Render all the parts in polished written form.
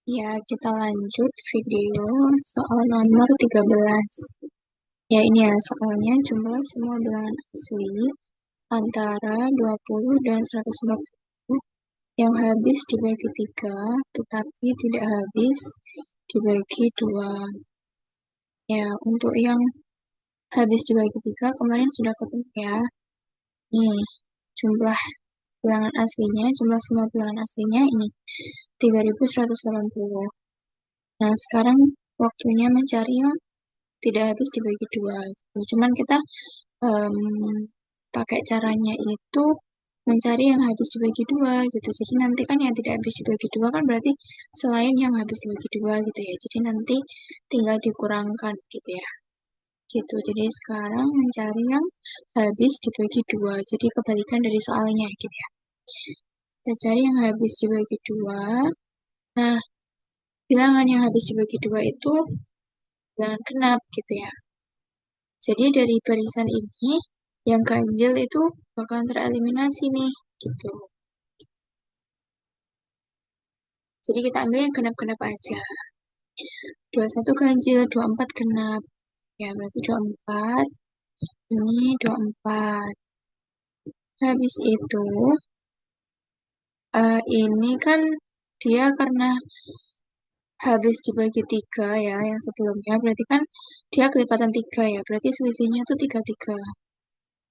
Ya, kita lanjut video soal nomor 13. Ya, ini ya soalnya jumlah semua bilangan asli antara 20 dan 140 yang habis dibagi 3, tetapi tidak habis dibagi 2. Ya, untuk yang habis dibagi 3 kemarin sudah ketemu ya. Nih, jumlah bilangan aslinya, jumlah semua bilangan aslinya ini 3180. Nah, sekarang waktunya mencari yang tidak habis dibagi 2 gitu. Cuman kita em, pakai caranya itu mencari yang habis dibagi 2 gitu. Jadi nanti kan yang tidak habis dibagi 2 kan berarti selain yang habis dibagi 2 gitu ya. Jadi nanti tinggal dikurangkan gitu ya. Gitu. Jadi sekarang mencari yang habis dibagi 2. Jadi kebalikan dari soalnya gitu ya. Kita cari yang habis dibagi 2. Nah, bilangan yang habis dibagi 2 itu bilangan genap gitu ya. Jadi dari barisan ini, yang ganjil itu bakalan tereliminasi nih, gitu. Jadi kita ambil yang genap-genap aja. 21 ganjil, 24 genap. Ya, berarti 24, ini 24. Habis itu, ini kan dia karena habis dibagi 3 ya, yang sebelumnya, berarti kan dia kelipatan 3 ya, berarti selisihnya itu 33.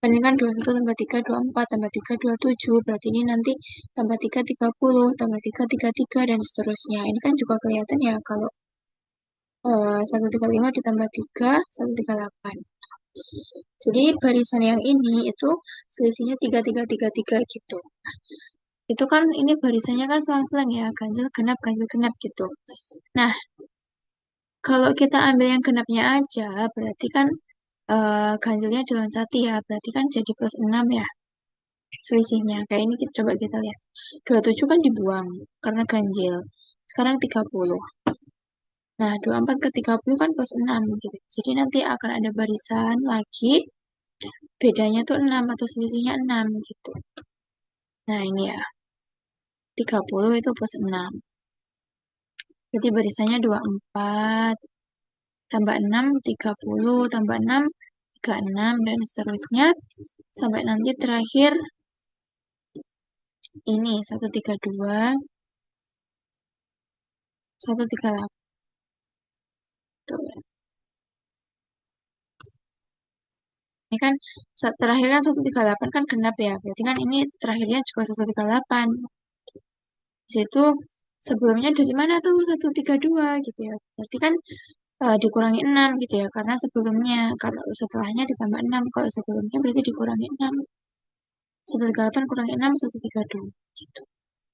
Ini kan 21 tambah 3, 24, tambah 3, 27. Berarti ini nanti tambah 3, 30, tambah 3, 33, dan seterusnya. Ini kan juga kelihatan ya kalau 135 ditambah 3, 138. Jadi barisan yang ini itu selisihnya 3, 3, 3, 3 gitu. Itu kan ini barisannya kan selang-selang ya, ganjil genap gitu. Nah, kalau kita ambil yang genapnya aja, berarti kan ganjilnya dilonsati ya, berarti kan jadi plus 6 ya. Selisihnya. Kayak ini coba kita lihat. 27 kan dibuang karena ganjil. Sekarang 30. Nah, 24 ke 30 kan plus 6 gitu. Jadi nanti akan ada barisan lagi. Bedanya tuh 6 atau selisihnya 6 gitu. Nah, ini ya. 30 itu plus 6. Berarti barisannya 24. Tambah 6, 30. Tambah 6, 36. Dan seterusnya. Sampai nanti terakhir. Ini 132. 138. Tuh. Ini kan terakhirnya 138 kan genap ya. Berarti kan ini terakhirnya juga 138. Di situ sebelumnya dari mana tuh 132 gitu ya. Berarti kan dikurangi 6 gitu ya. Karena sebelumnya, kalau setelahnya ditambah 6. Kalau sebelumnya berarti dikurangi 6. 138 kurangi 6, 132 gitu.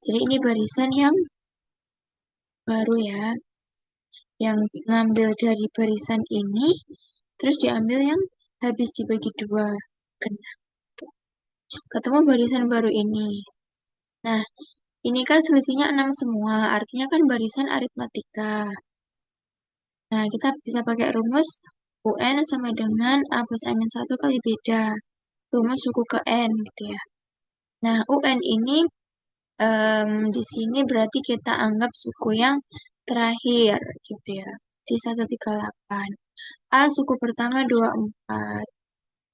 Jadi ini barisan yang baru ya. Yang ngambil dari barisan ini, terus diambil yang habis dibagi 2. Genap. Ketemu barisan baru ini. Nah, ini kan selisihnya 6 semua, artinya kan barisan aritmatika. Nah, kita bisa pakai rumus UN sama dengan A plus A-1 kali beda. Rumus suku ke N gitu ya. Nah, UN ini di sini berarti kita anggap suku yang terakhir gitu ya. Di 138. A suku pertama 24.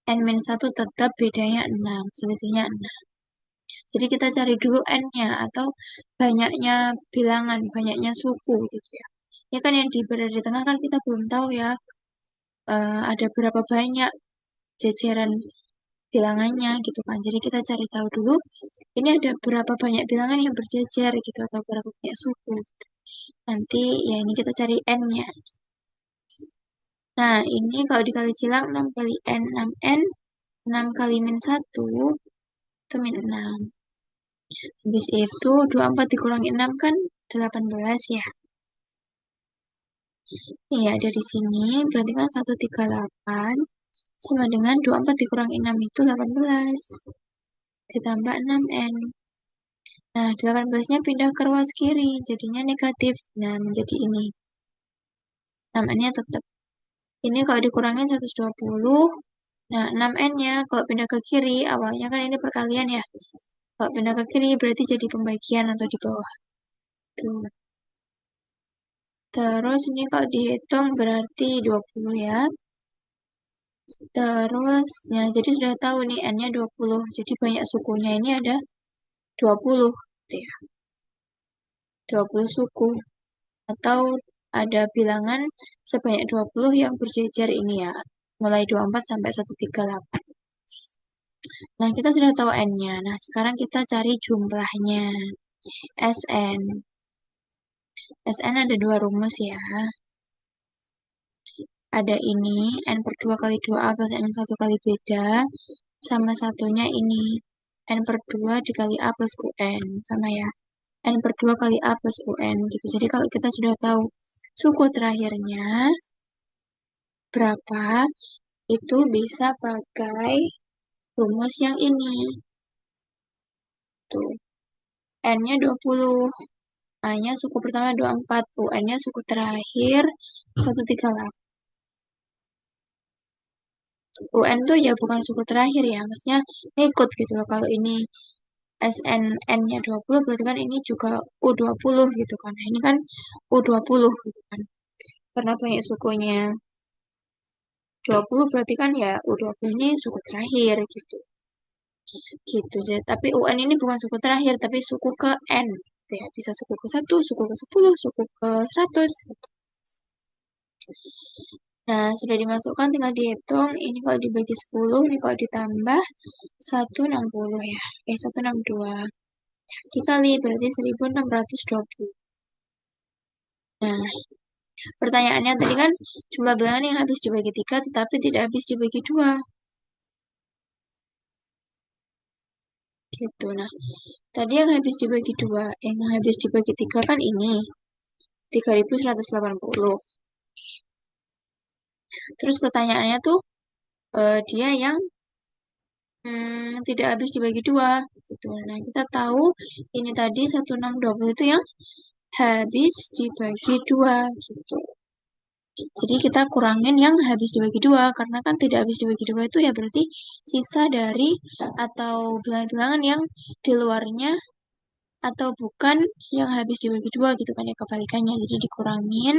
N-1 tetap bedanya 6, selisihnya 6. Jadi kita cari dulu N-nya atau banyaknya bilangan, banyaknya suku gitu ya. Ini kan yang berada di tengah kan kita belum tahu ya ada berapa banyak jajaran bilangannya gitu kan. Jadi kita cari tahu dulu ini ada berapa banyak bilangan yang berjejer gitu atau berapa banyak suku. Gitu. Nanti ya ini kita cari N-nya. Nah ini kalau dikali silang 6 kali N, 6N, 6 kali min 1 itu min 6. Habis itu 24 dikurangi 6 kan 18 ya. Iya, dari sini berarti kan 138 sama dengan 24 dikurangi 6 itu 18. Ditambah 6N. Nah, 18-nya pindah ke ruas kiri, jadinya negatif. Nah, menjadi ini. 6N-nya tetap. Ini kalau dikurangin 120. Nah, 6N-nya kalau pindah ke kiri, awalnya kan ini perkalian ya. Kalau pindah ke kiri berarti jadi pembagian atau di bawah. Tuh. Terus ini kalau dihitung berarti 20 ya. Terus, ya jadi sudah tahu nih N-nya 20. Jadi banyak sukunya ini ada 20. Gitu ya. 20 suku. Atau ada bilangan sebanyak 20 yang berjejer ini ya. Mulai 24 sampai 138. Nah, kita sudah tahu N-nya. Nah, sekarang kita cari jumlahnya. Sn. Sn ada dua rumus ya. Ada ini, N per 2 kali 2A plus N 1 kali beda. Sama satunya ini, N per 2 dikali A plus UN. Sama ya. N per 2 kali A plus UN gitu. Jadi kalau kita sudah tahu suku terakhirnya berapa, itu bisa pakai rumus yang ini. Tuh. N-nya 20. A-nya suku pertama 24. UN-nya suku terakhir 138. UN tuh ya bukan suku terakhir ya. Maksudnya ngikut gitu loh. Kalau ini SNN-nya 20 berarti kan ini juga U20 gitu kan. Nah, ini kan U20 gitu kan. Karena banyak sukunya 20 berarti kan ya U20 ini suku terakhir gitu. Gitu. Jadi, tapi UN ini bukan suku terakhir, tapi suku ke N. Gitu ya. Bisa suku ke 1, suku ke 10, suku ke 100. Gitu. Nah, sudah dimasukkan tinggal dihitung. Ini kalau dibagi 10, ini kalau ditambah 160 ya. 162. Dikali berarti 1620. Nah, pertanyaannya tadi kan jumlah bilangan yang habis dibagi 3 tetapi tidak habis dibagi 2. Gitu. Nah, tadi yang habis dibagi 2, yang habis dibagi 3 kan ini. 3180. Terus pertanyaannya tuh dia yang tidak habis dibagi 2 gitu. Nah, kita tahu ini tadi 1620 itu yang habis dibagi 2 gitu. Jadi kita kurangin yang habis dibagi 2 karena kan tidak habis dibagi 2 itu ya berarti sisa dari atau bilangan-bilangan yang di luarnya atau bukan yang habis dibagi 2 gitu kan ya kebalikannya. Jadi dikurangin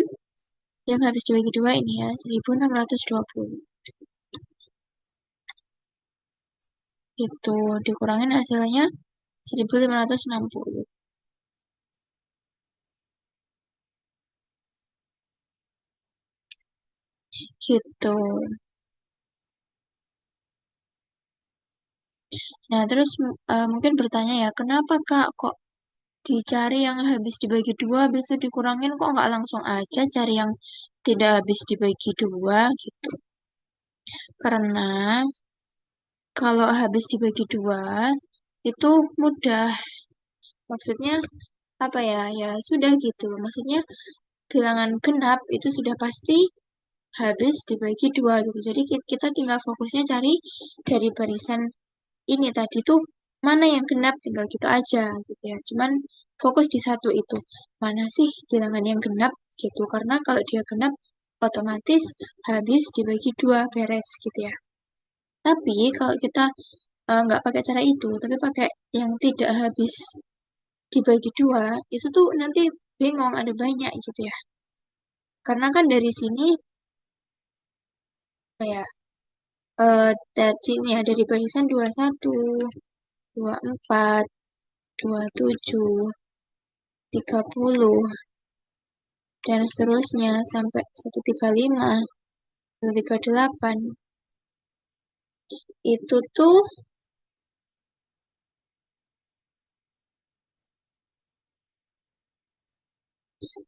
yang habis dibagi 2 ini ya 1620. Itu dikurangin hasilnya 1560. Gitu. Nah, terus mungkin bertanya ya, kenapa Kak kok dicari yang habis dibagi 2, bisa dikurangin kok nggak langsung aja cari yang tidak habis dibagi 2 gitu. Karena kalau habis dibagi 2 itu mudah. Maksudnya apa ya? Ya sudah gitu. Maksudnya bilangan genap itu sudah pasti habis dibagi 2 gitu. Jadi kita tinggal fokusnya cari dari barisan ini tadi tuh mana yang genap tinggal gitu aja gitu ya. Cuman fokus di satu itu. Mana sih bilangan yang genap gitu. Karena kalau dia genap otomatis habis dibagi 2 beres gitu ya. Tapi kalau kita nggak pakai cara itu, tapi pakai yang tidak habis dibagi 2, itu tuh nanti bingung ada banyak gitu ya. Karena kan dari sini kayak tadi ini ya dari barisan 21, 24, 27, 30, dan seterusnya sampai 135, 138. Itu tuh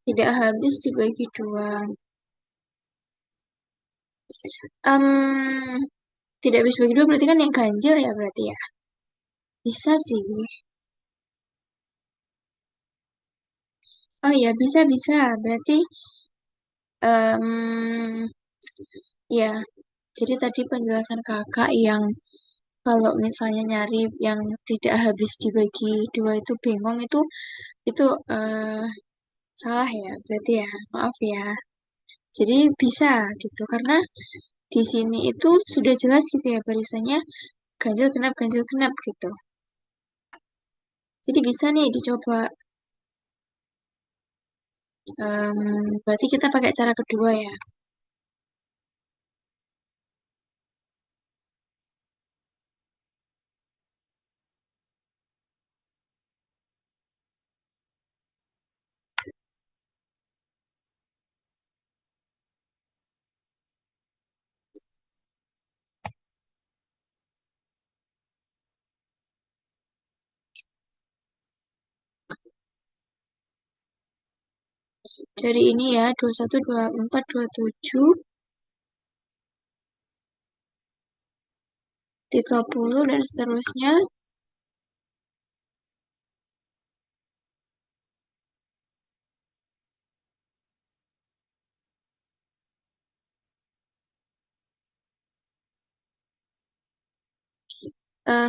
tidak habis dibagi 2. Em, tidak habis dibagi 2 berarti kan yang ganjil ya berarti ya. Bisa sih. Oh ya, bisa. Berarti em, ya, jadi tadi penjelasan kakak yang kalau misalnya nyari yang tidak habis dibagi 2 itu bingung itu salah ya, berarti ya, maaf ya. Jadi bisa gitu, karena di sini itu sudah jelas gitu ya barisannya ganjil genap gitu. Jadi bisa nih dicoba Berarti kita pakai cara kedua ya. Dari ini ya, 21, 24, 27, 30, dan seterusnya.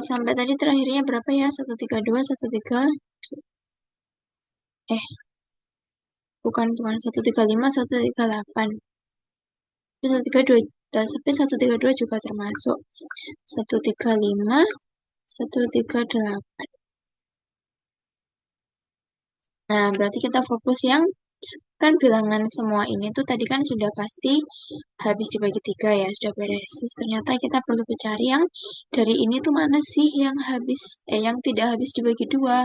Sampai tadi terakhirnya berapa ya? 132, 13, eh, bukan 135, 138. Tapi 132, tapi 132 juga termasuk. 135, 138. Nah, berarti kita fokus yang kan bilangan semua ini tuh tadi kan sudah pasti habis dibagi tiga ya, sudah beres. Terus ternyata kita perlu mencari yang dari ini tuh mana sih yang habis, yang tidak habis dibagi dua.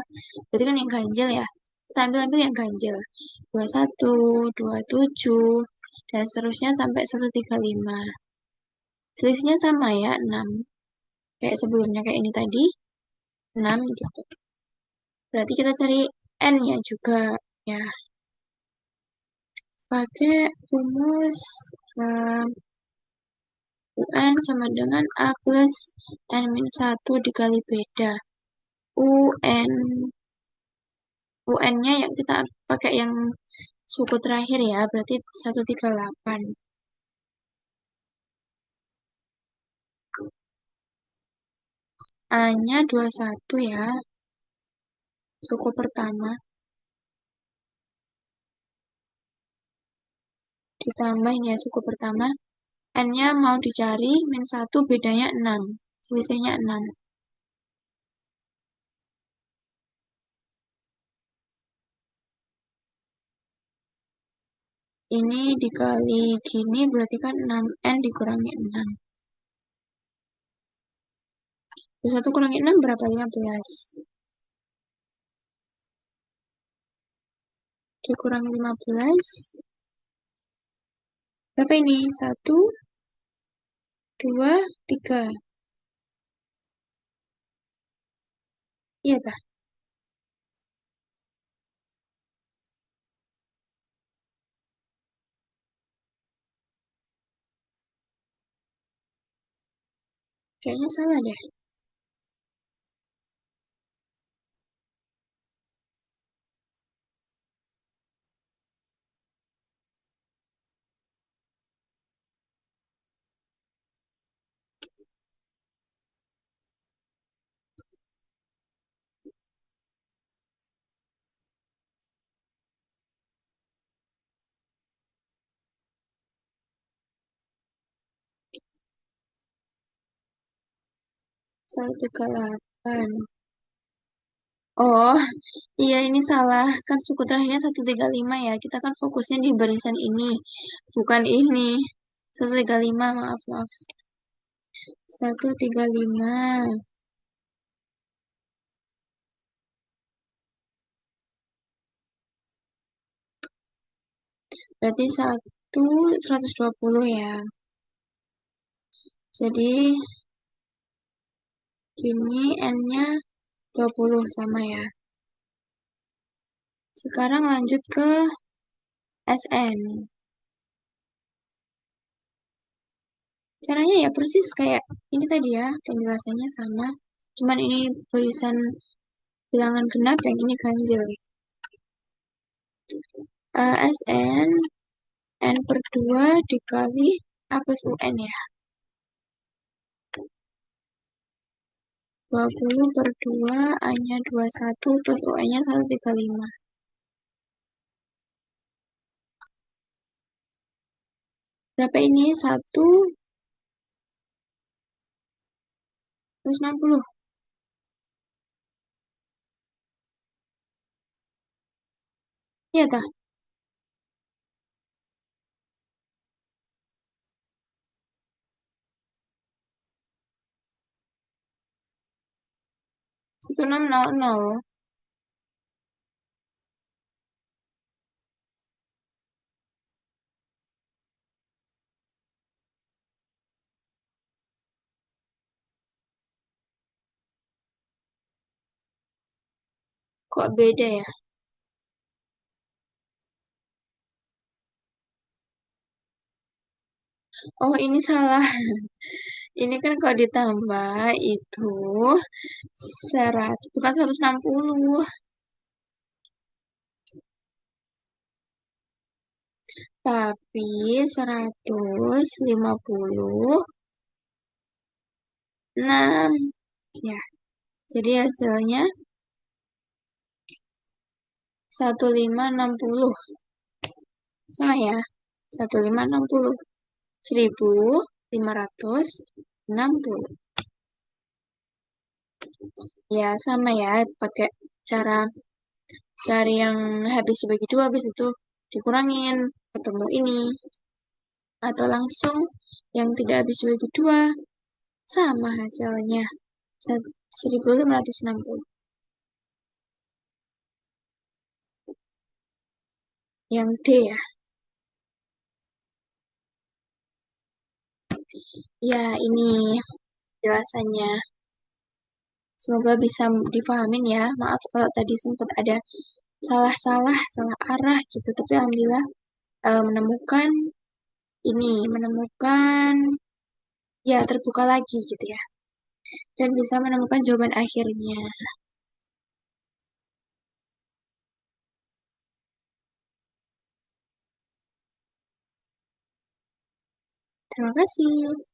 Berarti kan yang ganjil ya. Kita ambil yang ganjil. 21, 27, dan seterusnya sampai 135. Selisihnya sama ya, 6. Kayak sebelumnya kayak ini tadi, 6 gitu. Berarti kita cari N-nya juga ya. Pakai rumus eh, UN sama dengan A plus N-1 dikali beda. UN, UN-nya yang kita pakai yang suku terakhir ya, berarti 138. A-nya 21 ya, suku pertama. Ditambahin ya suku pertama. N-nya mau dicari, min 1 bedanya 6. Selisihnya 6. Ini dikali gini berarti kan 6N dikurangi 6. 1 kurangi 6 berapa? 15. Dikurangi 15. Berapa ini? 1, 2, 3. Iya tah? Kayaknya salah deh. Satu tiga delapan. Oh, iya ini salah. Kan suku terakhirnya 135 ya. Kita kan fokusnya di barisan ini. Bukan ini. 135, maaf, maaf. 135. Berarti 120 ya. Jadi ini N-nya 20 sama ya. Sekarang lanjut ke SN. Caranya ya persis kayak ini tadi ya, penjelasannya sama. Cuman ini barisan bilangan genap, yang ini ganjil. SN N per 2 dikali A plus UN ya. 20 per 2, A-nya 21 plus UN-nya 135. Berapa ini? 160. Iya tah? 1600. Kok beda ya? Oh, ini salah. Ini kan kalau ditambah itu 100, bukan 160, tapi 156. Ya, jadi hasilnya 1560. Sama ya, 1560. 1560. Ya, sama ya, pakai cara cari yang habis dibagi dua, habis itu dikurangin, ketemu ini. Atau langsung yang tidak habis dibagi dua, sama hasilnya. 1560. Yang D ya. Ya, ini jelasannya. Semoga bisa difahamin ya. Maaf kalau tadi sempat ada salah-salah, salah arah gitu. Tapi alhamdulillah menemukan menemukan ya terbuka lagi gitu ya. Dan bisa menemukan jawaban akhirnya. Terima kasih.